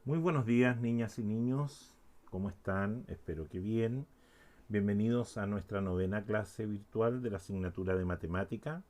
Muy buenos días, niñas y niños. ¿Cómo están? Espero que bien. Bienvenidos a nuestra novena clase virtual de la asignatura de matemática.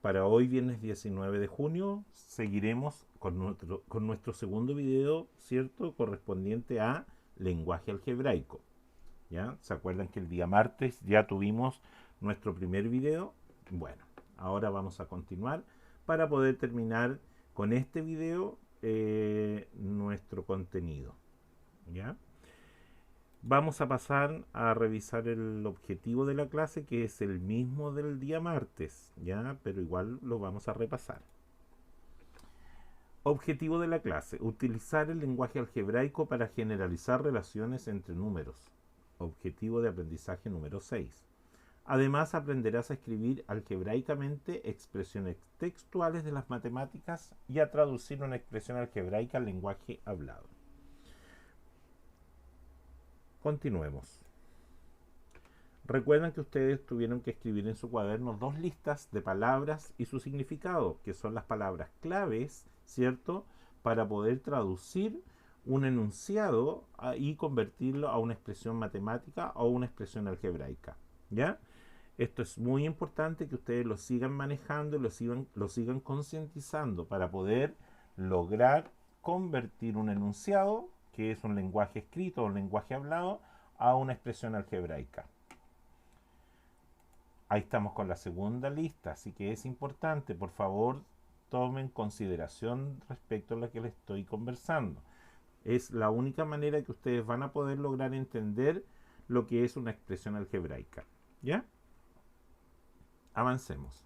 Para hoy, viernes 19 de junio, seguiremos con nuestro segundo video, ¿cierto? Correspondiente a lenguaje algebraico. ¿Ya? ¿Se acuerdan que el día martes ya tuvimos nuestro primer video? Bueno, ahora vamos a continuar para poder terminar con este video nuestro contenido. ¿Ya? Vamos a pasar a revisar el objetivo de la clase, que es el mismo del día martes, ¿ya? Pero igual lo vamos a repasar. Objetivo de la clase: utilizar el lenguaje algebraico para generalizar relaciones entre números. Objetivo de aprendizaje número 6. Además, aprenderás a escribir algebraicamente expresiones textuales de las matemáticas y a traducir una expresión algebraica al lenguaje hablado. Continuemos. Recuerdan que ustedes tuvieron que escribir en su cuaderno dos listas de palabras y su significado, que son las palabras claves, ¿cierto? Para poder traducir un enunciado y convertirlo a una expresión matemática o una expresión algebraica, ¿ya? Esto es muy importante que ustedes lo sigan manejando y lo sigan concientizando para poder lograr convertir un enunciado, que es un lenguaje escrito o un lenguaje hablado, a una expresión algebraica. Ahí estamos con la segunda lista, así que es importante, por favor, tomen consideración respecto a lo que les estoy conversando. Es la única manera que ustedes van a poder lograr entender lo que es una expresión algebraica. ¿Ya? Avancemos.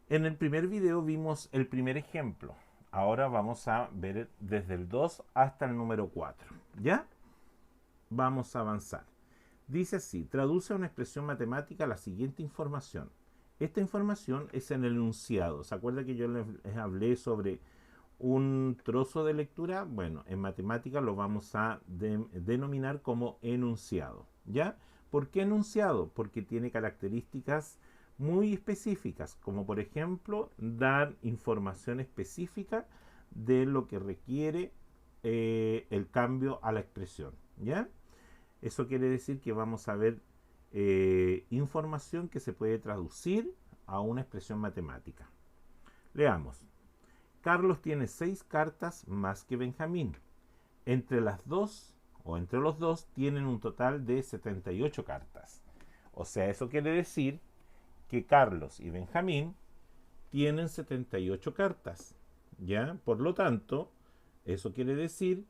En el primer video vimos el primer ejemplo. Ahora vamos a ver desde el 2 hasta el número 4. ¿Ya? Vamos a avanzar. Dice así: traduce a una expresión matemática la siguiente información. Esta información es en el enunciado. ¿Se acuerda que yo les hablé sobre un trozo de lectura? Bueno, en matemática lo vamos a denominar como enunciado. ¿Ya? ¿Por qué enunciado? Porque tiene características muy específicas, como por ejemplo dar información específica de lo que requiere el cambio a la expresión. ¿Ya? Eso quiere decir que vamos a ver información que se puede traducir a una expresión matemática. Leamos. Carlos tiene 6 cartas más que Benjamín. Entre las dos o entre los dos tienen un total de 78 cartas. O sea, eso quiere decir que Carlos y Benjamín tienen 78 cartas. ¿Ya? Por lo tanto, eso quiere decir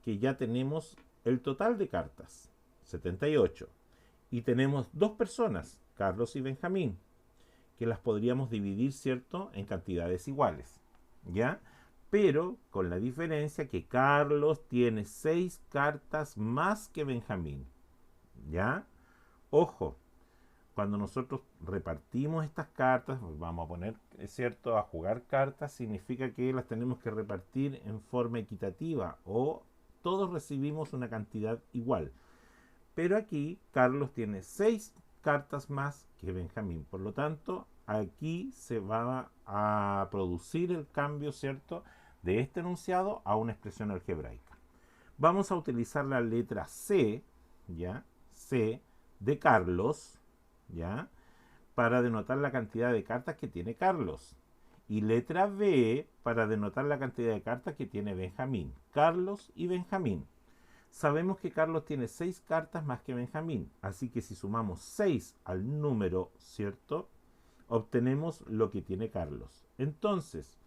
que ya tenemos el total de cartas, 78. Y tenemos dos personas, Carlos y Benjamín, que las podríamos dividir, ¿cierto?, en cantidades iguales. ¿Ya? Pero con la diferencia que Carlos tiene 6 cartas más que Benjamín. ¿Ya? Ojo, cuando nosotros repartimos estas cartas, pues vamos a poner, es cierto, a jugar cartas, significa que las tenemos que repartir en forma equitativa o todos recibimos una cantidad igual. Pero aquí Carlos tiene 6 cartas más que Benjamín. Por lo tanto, aquí se va a producir el cambio, ¿cierto?, de este enunciado a una expresión algebraica. Vamos a utilizar la letra C, ¿ya? C de Carlos, ¿ya?, para denotar la cantidad de cartas que tiene Carlos. Y letra B para denotar la cantidad de cartas que tiene Benjamín. Carlos y Benjamín. Sabemos que Carlos tiene 6 cartas más que Benjamín, así que si sumamos 6 al número, ¿cierto?, obtenemos lo que tiene Carlos. Entonces,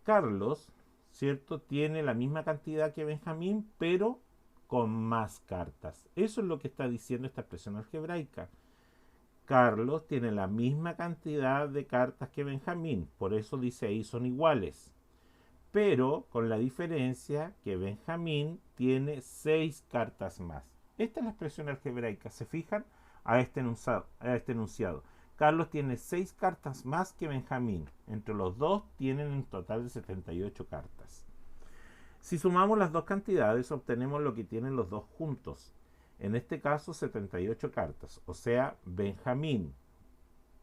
Carlos, ¿cierto?, tiene la misma cantidad que Benjamín, pero con más cartas. Eso es lo que está diciendo esta expresión algebraica. Carlos tiene la misma cantidad de cartas que Benjamín, por eso dice ahí son iguales, pero con la diferencia que Benjamín tiene 6 cartas más. Esta es la expresión algebraica. ¿Se fijan? A este enunciado. Carlos tiene 6 cartas más que Benjamín. Entre los dos tienen un total de 78 cartas. Si sumamos las dos cantidades, obtenemos lo que tienen los dos juntos. En este caso, 78 cartas. O sea, Benjamín,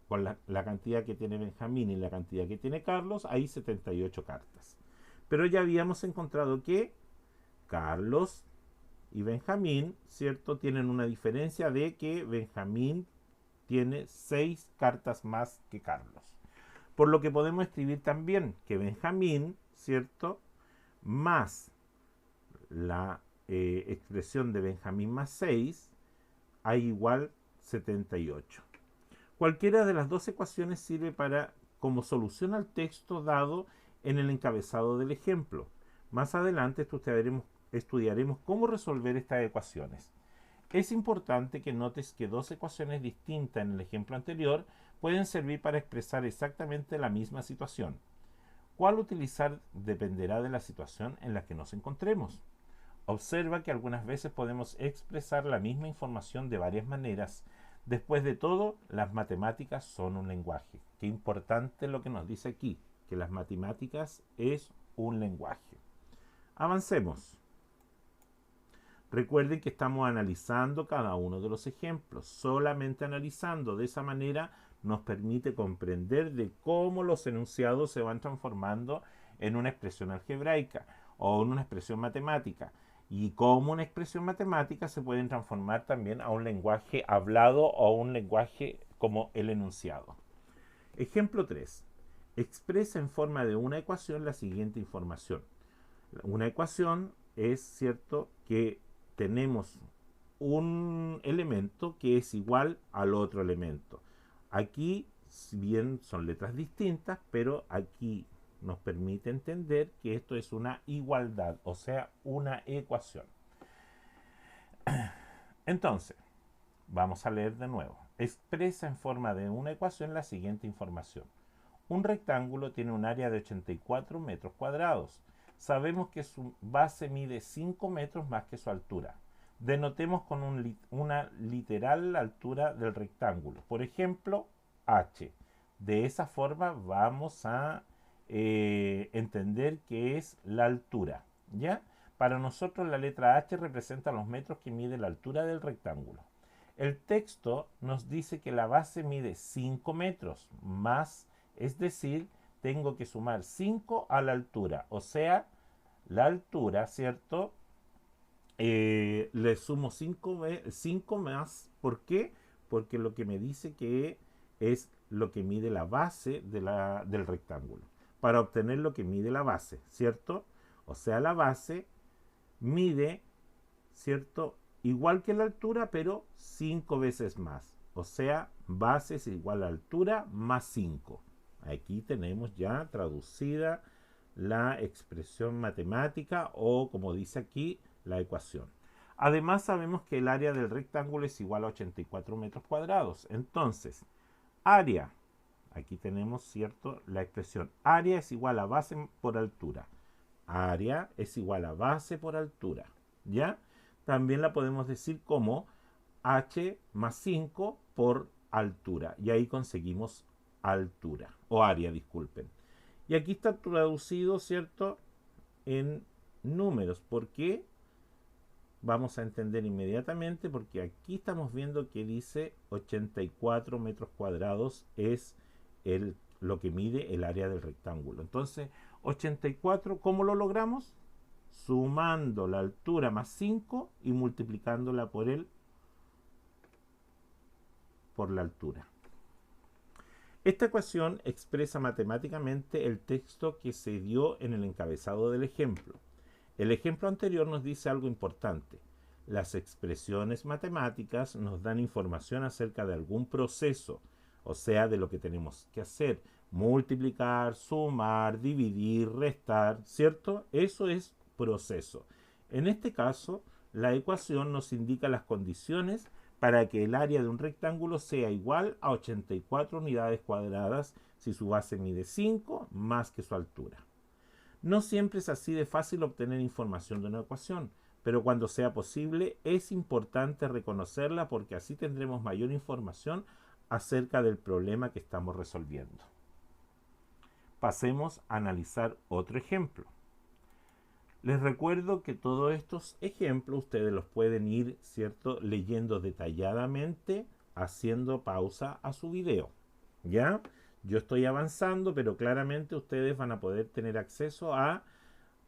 con la cantidad que tiene Benjamín y la cantidad que tiene Carlos, hay 78 cartas. Pero ya habíamos encontrado que Carlos y Benjamín, ¿cierto? Tienen una diferencia de que Benjamín tiene 6 cartas más que Carlos. Por lo que podemos escribir también que Benjamín, ¿cierto? Más la expresión de Benjamín más 6 hay igual 78. Cualquiera de las dos ecuaciones sirve como solución al texto dado en el encabezado del ejemplo. Más adelante estudiaremos cómo resolver estas ecuaciones. Es importante que notes que dos ecuaciones distintas en el ejemplo anterior pueden servir para expresar exactamente la misma situación. ¿Cuál utilizar dependerá de la situación en la que nos encontremos? Observa que algunas veces podemos expresar la misma información de varias maneras. Después de todo, las matemáticas son un lenguaje. Qué importante lo que nos dice aquí, que las matemáticas es un lenguaje. Avancemos. Recuerden que estamos analizando cada uno de los ejemplos. Solamente analizando de esa manera nos permite comprender de cómo los enunciados se van transformando en una expresión algebraica o en una expresión matemática. Y cómo una expresión matemática se puede transformar también a un lenguaje hablado o un lenguaje como el enunciado. Ejemplo 3. Expresa en forma de una ecuación la siguiente información. Una ecuación es cierto que tenemos un elemento que es igual al otro elemento. Aquí, si bien son letras distintas, pero aquí nos permite entender que esto es una igualdad, o sea, una ecuación. Entonces, vamos a leer de nuevo. Expresa en forma de una ecuación la siguiente información. Un rectángulo tiene un área de 84 metros cuadrados. Sabemos que su base mide 5 metros más que su altura. Denotemos con una literal altura del rectángulo. Por ejemplo, h. De esa forma vamos a entender que es la altura. ¿Ya? Para nosotros la letra h representa los metros que mide la altura del rectángulo. El texto nos dice que la base mide 5 metros más, es decir, tengo que sumar 5 a la altura, o sea, la altura, ¿cierto? Le sumo 5 más, ¿por qué? Porque lo que me dice que es lo que mide la base del rectángulo. Para obtener lo que mide la base, ¿cierto? O sea, la base mide, ¿cierto? Igual que la altura, pero 5 veces más. O sea, base es igual a altura más 5. Aquí tenemos ya traducida la expresión matemática o, como dice aquí, la ecuación. Además, sabemos que el área del rectángulo es igual a 84 metros cuadrados. Entonces, área, aquí tenemos, ¿cierto?, la expresión área es igual a base por altura. Área es igual a base por altura. ¿Ya? También la podemos decir como h más 5 por altura. Y ahí conseguimos altura, o área, disculpen. Y aquí está traducido, ¿cierto?, en números. ¿Por qué? Vamos a entender inmediatamente, porque aquí estamos viendo que dice 84 metros cuadrados es lo que mide el área del rectángulo. Entonces, 84, ¿cómo lo logramos? Sumando la altura más 5 y multiplicándola por la altura. Esta ecuación expresa matemáticamente el texto que se dio en el encabezado del ejemplo. El ejemplo anterior nos dice algo importante. Las expresiones matemáticas nos dan información acerca de algún proceso, o sea, de lo que tenemos que hacer. Multiplicar, sumar, dividir, restar, ¿cierto? Eso es proceso. En este caso, la ecuación nos indica las condiciones para que el área de un rectángulo sea igual a 84 unidades cuadradas si su base mide 5 más que su altura. No siempre es así de fácil obtener información de una ecuación, pero cuando sea posible es importante reconocerla porque así tendremos mayor información acerca del problema que estamos resolviendo. Pasemos a analizar otro ejemplo. Les recuerdo que todos estos ejemplos ustedes los pueden ir, ¿cierto?, leyendo detalladamente, haciendo pausa a su video. ¿Ya? Yo estoy avanzando, pero claramente ustedes van a poder tener acceso a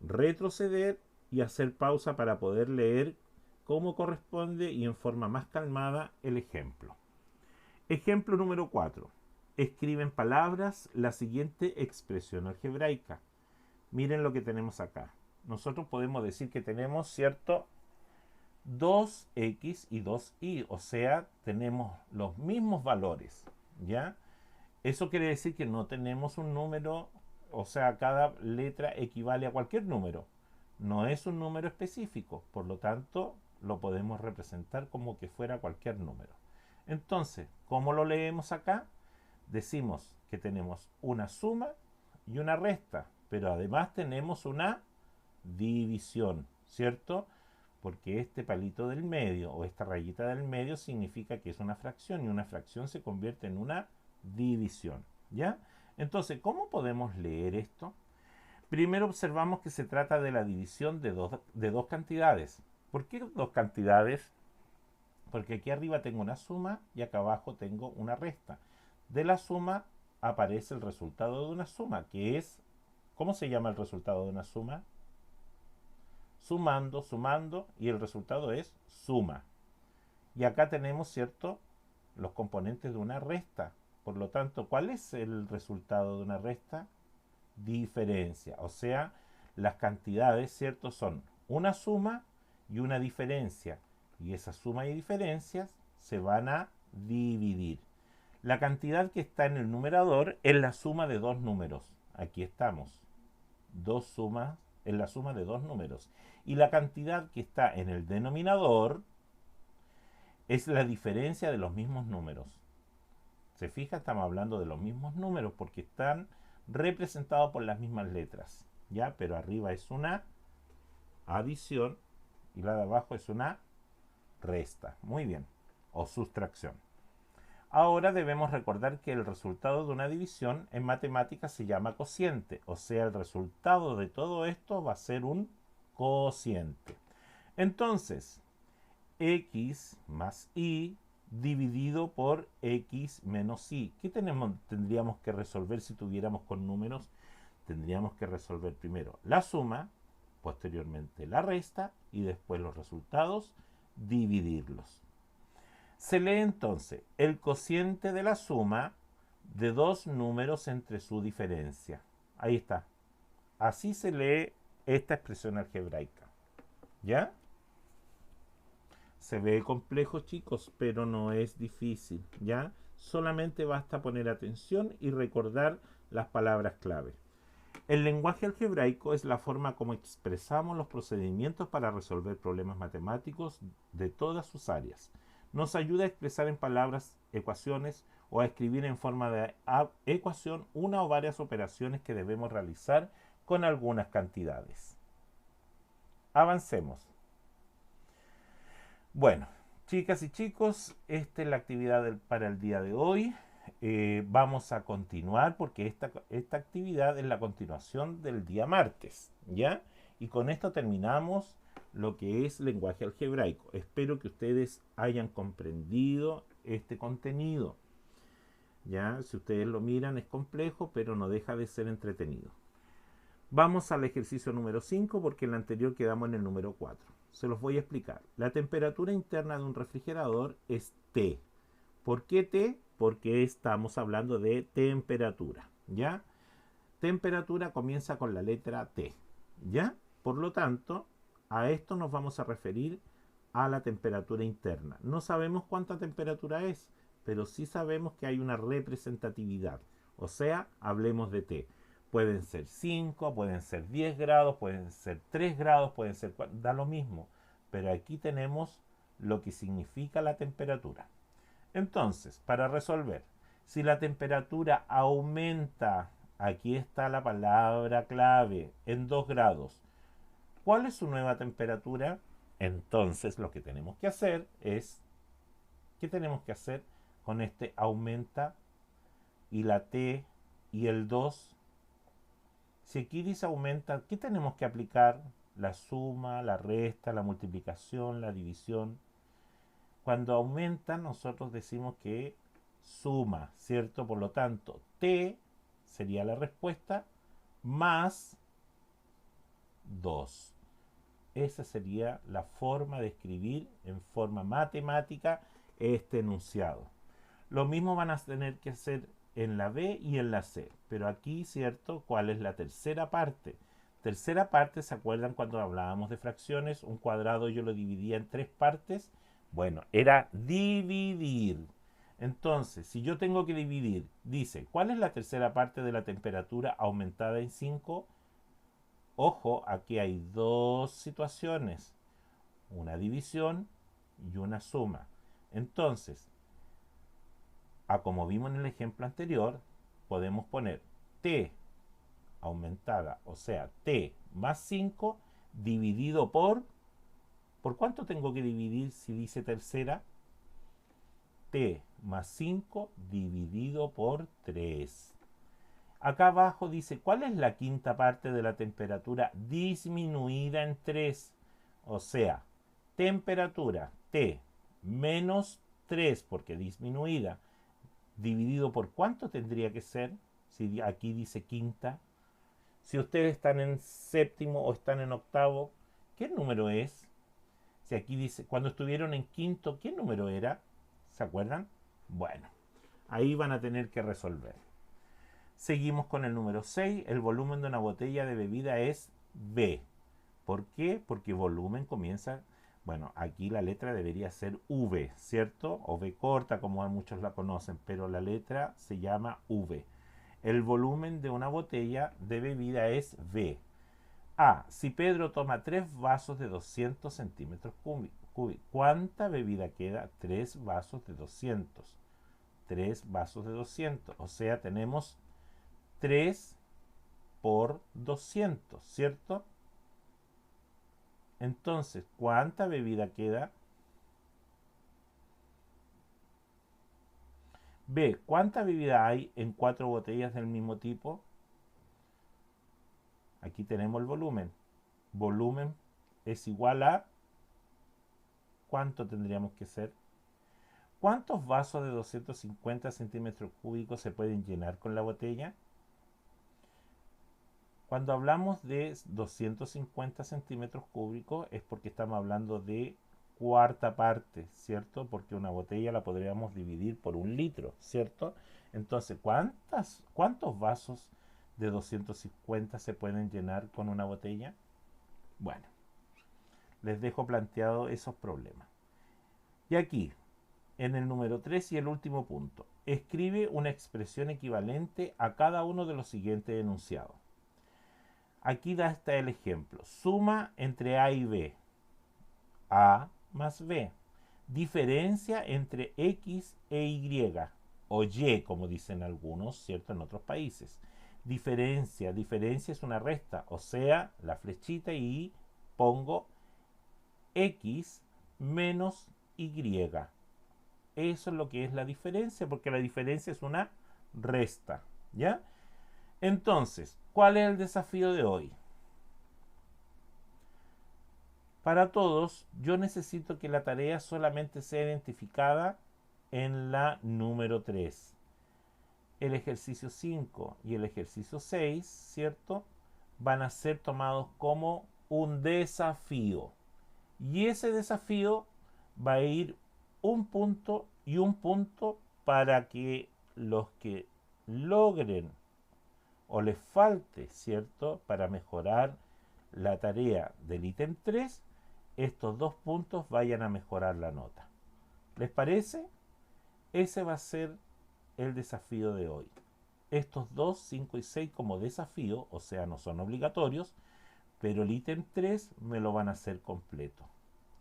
retroceder y hacer pausa para poder leer como corresponde y en forma más calmada el ejemplo. Ejemplo número 4. Escribe en palabras la siguiente expresión algebraica. Miren lo que tenemos acá. Nosotros podemos decir que tenemos, ¿cierto?, 2x y 2y, o sea, tenemos los mismos valores, ¿ya? Eso quiere decir que no tenemos un número, o sea, cada letra equivale a cualquier número. No es un número específico, por lo tanto, lo podemos representar como que fuera cualquier número. Entonces, ¿cómo lo leemos acá? Decimos que tenemos una suma y una resta, pero además tenemos una división, ¿cierto? Porque este palito del medio o esta rayita del medio significa que es una fracción y una fracción se convierte en una división, ¿ya? Entonces, ¿cómo podemos leer esto? Primero observamos que se trata de la división de dos cantidades. ¿Por qué dos cantidades? Porque aquí arriba tengo una suma y acá abajo tengo una resta. De la suma aparece el resultado de una suma, que es, ¿cómo se llama el resultado de una suma? Sumando, sumando, y el resultado es suma. Y acá tenemos, ¿cierto?, los componentes de una resta. Por lo tanto, ¿cuál es el resultado de una resta? Diferencia. O sea, las cantidades, ¿cierto?, son una suma y una diferencia. Y esa suma y diferencias se van a dividir. La cantidad que está en el numerador es la suma de dos números. Aquí estamos. Dos sumas es la suma de dos números. Y la cantidad que está en el denominador es la diferencia de los mismos números. ¿Se fija? Estamos hablando de los mismos números porque están representados por las mismas letras, ¿ya? Pero arriba es una adición y la de abajo es una resta. Muy bien. O sustracción. Ahora debemos recordar que el resultado de una división en matemáticas se llama cociente. O sea, el resultado de todo esto va a ser un cociente. Entonces, x más y dividido por x menos y. ¿Qué tendríamos que resolver si tuviéramos con números? Tendríamos que resolver primero la suma, posteriormente la resta y después los resultados, dividirlos. Se lee entonces el cociente de la suma de dos números entre su diferencia. Ahí está. Así se lee esta expresión algebraica. ¿Ya? Se ve complejo, chicos, pero no es difícil, ¿ya? Solamente basta poner atención y recordar las palabras clave. El lenguaje algebraico es la forma como expresamos los procedimientos para resolver problemas matemáticos de todas sus áreas. Nos ayuda a expresar en palabras ecuaciones o a escribir en forma de ecuación una o varias operaciones que debemos realizar con algunas cantidades. Avancemos. Bueno, chicas y chicos, esta es la actividad para el día de hoy. Vamos a continuar porque esta actividad es la continuación del día martes, ¿ya? Y con esto terminamos lo que es lenguaje algebraico. Espero que ustedes hayan comprendido este contenido, ¿ya? Si ustedes lo miran es complejo, pero no deja de ser entretenido. Vamos al ejercicio número 5 porque en el anterior quedamos en el número 4. Se los voy a explicar. La temperatura interna de un refrigerador es T. ¿Por qué T? Porque estamos hablando de temperatura, ¿ya? Temperatura comienza con la letra T, ¿ya? Por lo tanto, a esto nos vamos a referir a la temperatura interna. No sabemos cuánta temperatura es, pero sí sabemos que hay una representatividad. O sea, hablemos de T. Pueden ser 5, pueden ser 10 grados, pueden ser 3 grados, pueden ser 4, da lo mismo. Pero aquí tenemos lo que significa la temperatura. Entonces, para resolver, si la temperatura aumenta, aquí está la palabra clave, en 2 grados, ¿cuál es su nueva temperatura? Entonces, lo que tenemos que hacer es, ¿qué tenemos que hacer con este aumenta y la T y el 2? Si aquí dice aumenta, ¿qué tenemos que aplicar? La suma, la resta, la multiplicación, la división. Cuando aumenta, nosotros decimos que suma, ¿cierto? Por lo tanto, T sería la respuesta más 2. Esa sería la forma de escribir en forma matemática este enunciado. Lo mismo van a tener que hacer en la B y en la C. Pero aquí, ¿cierto? ¿Cuál es la tercera parte? Tercera parte, ¿se acuerdan cuando hablábamos de fracciones? Un cuadrado yo lo dividía en 3 partes. Bueno, era dividir. Entonces, si yo tengo que dividir, dice, ¿cuál es la tercera parte de la temperatura aumentada en 5? Ojo, aquí hay dos situaciones, una división y una suma. Entonces, como vimos en el ejemplo anterior, podemos poner t aumentada, o sea, t más 5 dividido ¿por cuánto tengo que dividir si dice tercera? T más 5 dividido por 3. Acá abajo dice, ¿cuál es la quinta parte de la temperatura disminuida en 3? O sea, temperatura T menos 3, porque disminuida, dividido por ¿cuánto tendría que ser? Si aquí dice quinta. Si ustedes están en séptimo o están en octavo, ¿qué número es? Si aquí dice, cuando estuvieron en quinto, ¿qué número era? ¿Se acuerdan? Bueno, ahí van a tener que resolver. Seguimos con el número 6. El volumen de una botella de bebida es B. ¿Por qué? Porque volumen comienza, bueno, aquí la letra debería ser V, ¿cierto? O V corta, como muchos la conocen, pero la letra se llama V. El volumen de una botella de bebida es V. Si Pedro toma 3 vasos de 200 centímetros cúbicos, ¿cuánta bebida queda? 3 vasos de 200. 3 vasos de 200. O sea, tenemos 3 por 200, ¿cierto? Entonces, ¿cuánta bebida queda? B, ¿cuánta bebida hay en 4 botellas del mismo tipo? Aquí tenemos el volumen. Volumen es igual a... ¿cuánto tendríamos que ser? ¿Cuántos vasos de 250 centímetros cúbicos se pueden llenar con la botella? Cuando hablamos de 250 centímetros cúbicos es porque estamos hablando de cuarta parte, ¿cierto? Porque una botella la podríamos dividir por 1 litro, ¿cierto? Entonces, ¿cuántos vasos de 250 se pueden llenar con una botella? Bueno, les dejo planteado esos problemas. Y aquí, en el número 3 y el último punto, escribe una expresión equivalente a cada uno de los siguientes enunciados. Aquí está el ejemplo. Suma entre A y B. A más B. Diferencia entre X e Y. O Y, como dicen algunos, ¿cierto? En otros países. Diferencia es una resta. O sea, la flechita y pongo X menos Y. Eso es lo que es la diferencia, porque la diferencia es una resta. ¿Ya? Entonces, ¿cuál es el desafío de hoy? Para todos, yo necesito que la tarea solamente sea identificada en la número 3. El ejercicio 5 y el ejercicio 6, ¿cierto? Van a ser tomados como un desafío. Y ese desafío va a ir un punto y un punto para que los que logren o les falte, ¿cierto? Para mejorar la tarea del ítem 3, estos 2 puntos vayan a mejorar la nota. ¿Les parece? Ese va a ser el desafío de hoy. Estos 2, 5 y 6 como desafío, o sea, no son obligatorios, pero el ítem 3 me lo van a hacer completo.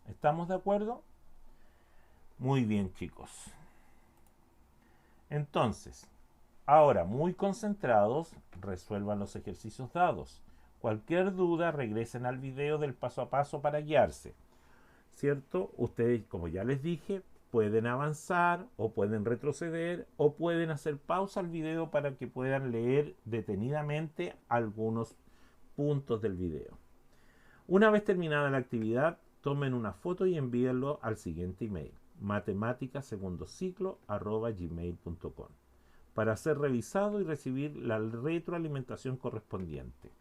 ¿Estamos de acuerdo? Muy bien, chicos. Entonces, ahora, muy concentrados, resuelvan los ejercicios dados. Cualquier duda, regresen al video del paso a paso para guiarse. ¿Cierto? Ustedes, como ya les dije, pueden avanzar o pueden retroceder o pueden hacer pausa al video para que puedan leer detenidamente algunos puntos del video. Una vez terminada la actividad, tomen una foto y envíenlo al siguiente email: matemáticasegundociclo@gmail.com para ser revisado y recibir la retroalimentación correspondiente.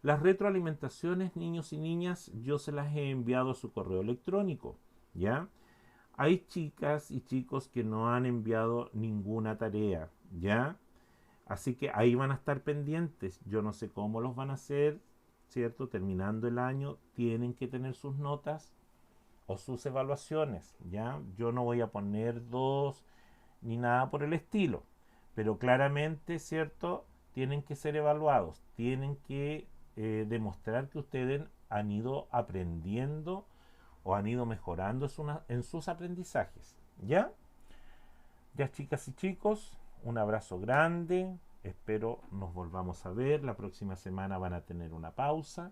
Las retroalimentaciones, niños y niñas, yo se las he enviado a su correo electrónico, ¿ya? Hay chicas y chicos que no han enviado ninguna tarea, ¿ya? Así que ahí van a estar pendientes. Yo no sé cómo los van a hacer, ¿cierto? Terminando el año, tienen que tener sus notas o sus evaluaciones, ¿ya? Yo no voy a poner dos ni nada por el estilo, pero claramente, ¿cierto? Tienen que ser evaluados, tienen que demostrar que ustedes han ido aprendiendo o han ido mejorando en sus aprendizajes, ¿ya? Ya, chicas y chicos, un abrazo grande. Espero nos volvamos a ver. La próxima semana van a tener una pausa.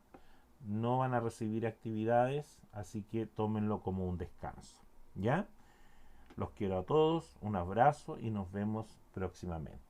No van a recibir actividades, así que tómenlo como un descanso. ¿Ya? Los quiero a todos. Un abrazo y nos vemos próximamente.